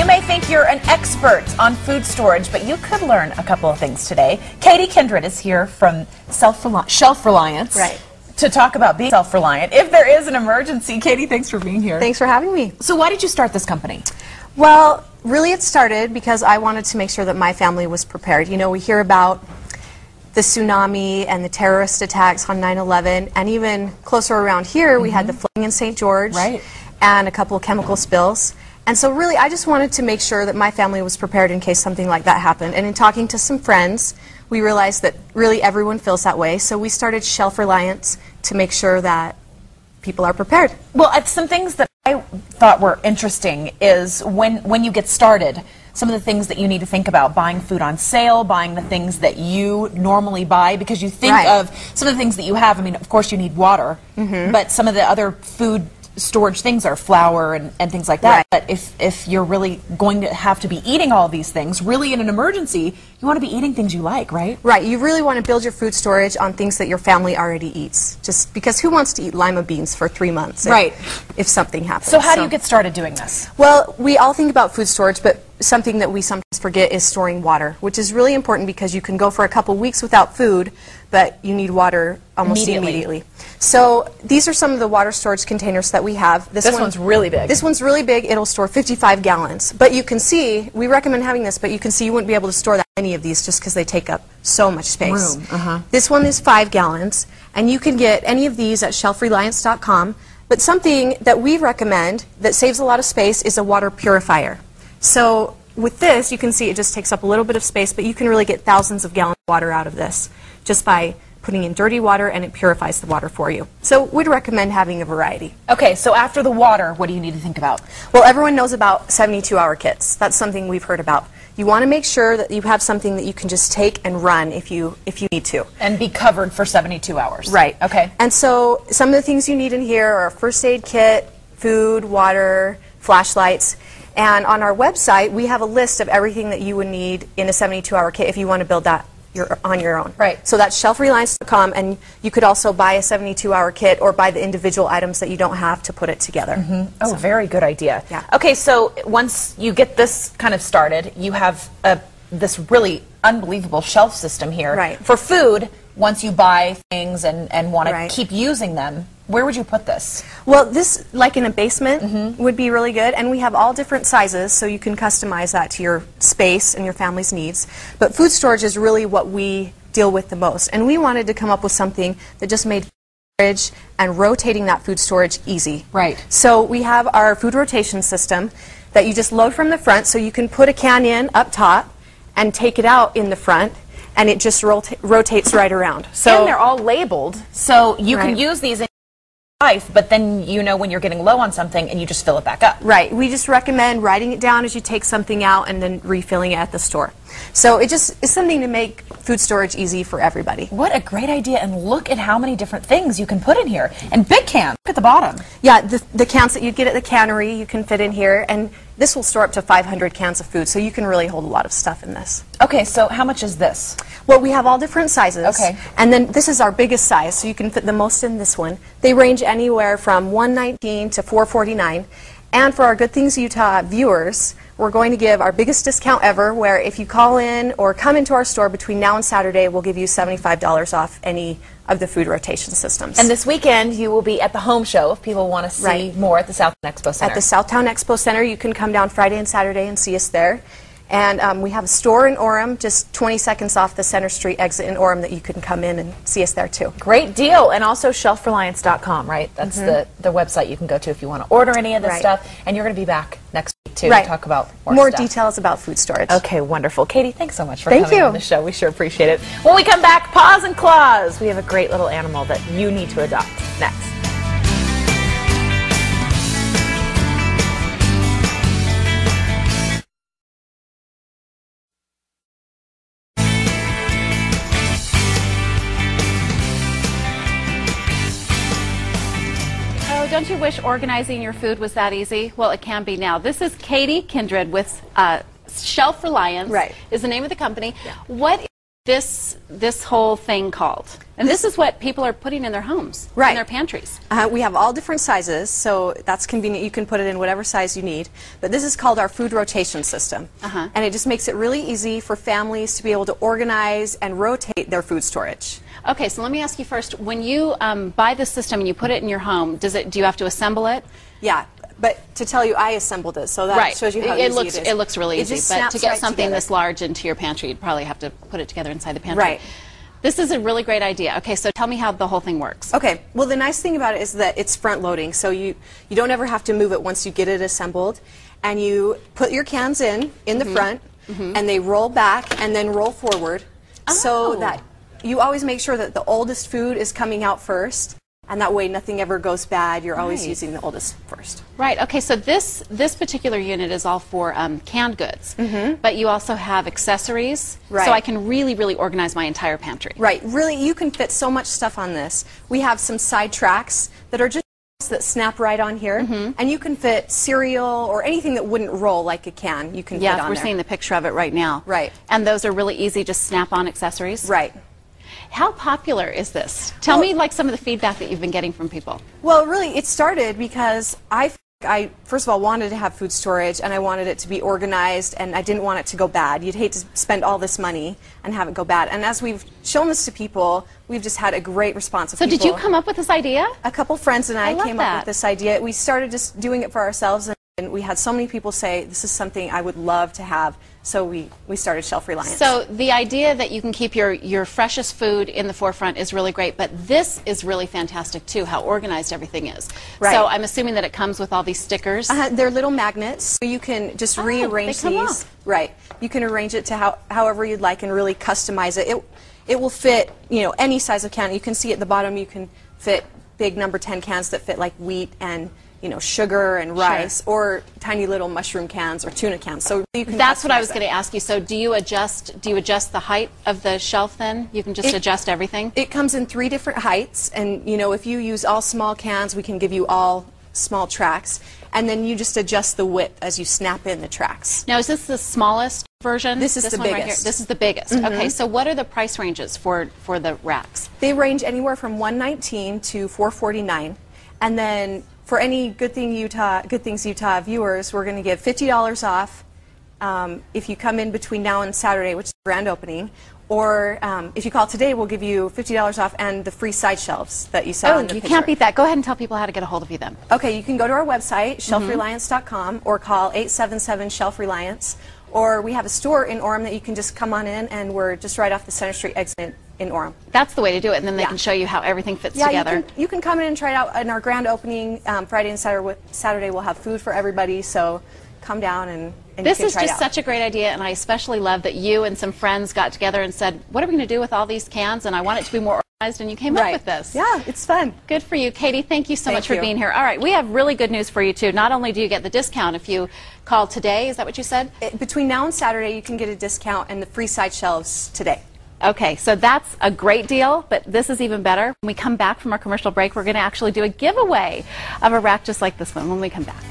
You may think you're an expert on food storage, but you could learn a couple of things today. Katie Kindred is here from Shelf Reliance. Right. To talk about being self-reliant. If there is an emergency, Katie, thanks for being here. Thanks for having me. So why did you start this company? Well, really it started because I wanted to make sure that my family was prepared. You know, we hear about the tsunami and the terrorist attacks on 9/11, and even closer around here we had the flooding in St. George, right, and a couple of chemical spills. And so really I just wanted to make sure that my family was prepared in case something like that happened. And in talking to some friends, we realized that really everyone feels that way. So we started Shelf Reliance to make sure that people are prepared. Well, some things that I thought were interesting is when you get started, some of the things that you need to think about, buying food on sale, buying the things that you normally buy, because you think of some of the things that you have. I mean, of course you need water, but some of the other food storage things are flour and things like that. But if you're really going to have to be eating all these things, really in an emergency, you want to be eating things you like, right? Right. You really want to build your food storage on things that your family already eats. Just because who wants to eat lima beans for 3 months if something happens? So how do you get started doing this? Well, we all think about food storage, but something that we sometimes forget is storing water, which is really important because you can go for a couple weeks without food, but you need water almost immediately. So these are some of the water storage containers that we have. This one's really big. This one's really big. It'll store 55 gallons. But you can see, we recommend having this, but you can see you wouldn't be able to store that many of these just because they take up so much space. This one is 5 gallons, and you can get any of these at shelfreliance.com. But something that we recommend that saves a lot of space is a water purifier. So with this, you can see it just takes up a little bit of space, but you can really get thousands of gallons of water out of this just by putting in dirty water, and it purifies the water for you. So we'd recommend having a variety. Okay, so after the water, what do you need to think about? Well, everyone knows about 72-hour kits. That's something we've heard about. You want to make sure that you have something that you can just take and run if you need to. And be covered for 72 hours. Right. Okay. And so some of the things you need in here are a first aid kit, food, water, flashlights. And on our website, we have a list of everything that you would need in a 72-hour kit if you want to build that on your own. Right. So that's shelfreliance.com, and you could also buy a 72-hour kit or buy the individual items that you don't have to put it together. Oh, so, very good idea. Yeah. Okay, so once you get this kind of started, you have this really unbelievable shelf system here. Right. For food, once you buy things and want to Right. keep using them, where would you put this? Well, this, like in a basement, would be really good, and we have all different sizes, so you can customize that to your space and your family's needs. But food storage is really what we deal with the most, and we wanted to come up with something that just made storage and rotating that food storage easy. Right. So we have our food rotation system that you just load from the front, so you can put a can in up top and take it out in the front, and it just rotates right around. So, and they're all labeled, so you can use these in life, but then you know when you're getting low on something and you just fill it back up. Right. We just recommend writing it down as you take something out and then refilling it at the store. So it just is something to make food storage easy for everybody. What a great idea, and look at how many different things you can put in here. And big cans, look at the bottom. Yeah, the cans that you'd get at the cannery you can fit in here, and this will store up to 500 cans of food, so you can really hold a lot of stuff in this. Okay, so how much is this? Well, we have all different sizes. Okay. And then this is our biggest size, so you can fit the most in this one. They range anywhere from $119 to $449. And for our Good Things Utah viewers, we're going to give our biggest discount ever, where if you call in or come into our store between now and Saturday, we'll give you $75 off any of the food rotation systems. And this weekend, you will be at the home show if people want to see more at the Southtown Expo Center. At the Southtown Expo Center, you can come down Friday and Saturday and see us there. And we have a store in Orem, just 20 seconds off the Center Street exit in Orem, that you can come in and see us there too. Great deal. And also shelfreliance.com, right? That's the website you can go to if you want to order any of this stuff. And you're going to be back next week too to talk about more stuff. Details about food storage. Okay, wonderful. Katie, thanks so much for coming on the show. We sure appreciate it. When we come back, Paws and Claws. We have a great little animal that you need to adopt next. Don't you wish organizing your food was that easy? Well, it can be now. This is Katie Kindred with Shelf Reliance, is the name of the company. Yeah. What is this whole thing called? And this is what people are putting in their homes, right, in their pantries. We have all different sizes, so that's convenient. You can put it in whatever size you need. But this is called our food rotation system. And it just makes it really easy for families to be able to organize and rotate their food storage. Okay, so let me ask you first, when you buy this system and you put it in your home, do you have to assemble it? Yeah, but to tell you, I assembled it, so that shows you how easy it is. It looks really easy, but to get something this large into your pantry, you'd probably have to put it together inside the pantry. Right. This is a really great idea. Okay, so tell me how the whole thing works. Okay, well the nice thing about it is that it's front loading, so you don't ever have to move it once you get it assembled. And you put your cans in the front, and they roll back and then roll forward, so that you always make sure that the oldest food is coming out first, and that way nothing ever goes bad. You're always using the oldest first. Right, okay, so this particular unit is all for canned goods, but you also have accessories, so I can really, really organize my entire pantry. Right, really, you can fit so much stuff on this. We have some side tracks that are just that snap right on here, and you can fit cereal or anything that wouldn't roll like a can. You can fit on there. We're seeing the picture of it right now. Right. And those are really easy, just snap-on accessories? Right. How popular is this? Tell me like some of the feedback that you've been getting from people. Well, really, it started because I first of all wanted to have food storage, and I wanted it to be organized, and I didn't want it to go bad. You'd hate to spend all this money and have it go bad. And as we've shown this to people, we've just had a great response of people. So did you come up with this idea? A couple friends and I came up with this idea. We started just doing it for ourselves, and we had so many people say, this is something I would love to have. So we started Shelf Reliance. So the idea that you can keep your freshest food in the forefront is really great, but this is really fantastic too, how organized everything is. Right. So I'm assuming that it comes with all these stickers. They're little magnets, so you can just rearrange they come these. off. Right. You can arrange it to however you'd like and really customize it. It will fit, any size of can. You can see at the bottom you can fit big number 10 cans that fit like wheat and sugar and rice, or tiny little mushroom cans or tuna cans. So you can. That's what I was going to ask you. So do you adjust the height of the shelf then? You can just adjust everything? It comes in 3 different heights, and if you use all small cans, we can give you all small tracks, and then you just adjust the width as you snap in the tracks. Now, is this the smallest version? This is the one biggest. Right here? This is the biggest. Okay, so what are the price ranges for the racks? They range anywhere from $119 to $449, and then for any Good Things Utah viewers, we're going to give $50 off if you come in between now and Saturday, which is the grand opening. Or if you call today, we'll give you $50 off and the free side shelves that you saw in the picture. You can't beat that. Go ahead and tell people how to get a hold of you then. Okay, you can go to our website, shelfreliance.com, or call 877-SHELF-RELIANCE. Or we have a store in Orem that you can just come on in, and we're just right off the Center Street exit in Orem. That's the way to do it, and then they can show you how everything fits together. You can come in and try it out in our grand opening. Friday and Saturday we'll have food for everybody, so come down and this you can try it out. This is just such a great idea, and I especially love that you and some friends got together and said, what are we going to do with all these cans, and I want it to be more organized, and you came up with this. Yeah, it's fun. Good for you. Katie, thank you so much for being here. All right, we have really good news for you, too. Not only do you get the discount if you call today, is that what you said? Between now and Saturday, you can get a discount and the free side shelves today. Okay, so that's a great deal, but this is even better. When we come back from our commercial break, we're going to actually do a giveaway of a rack just like this one when we come back.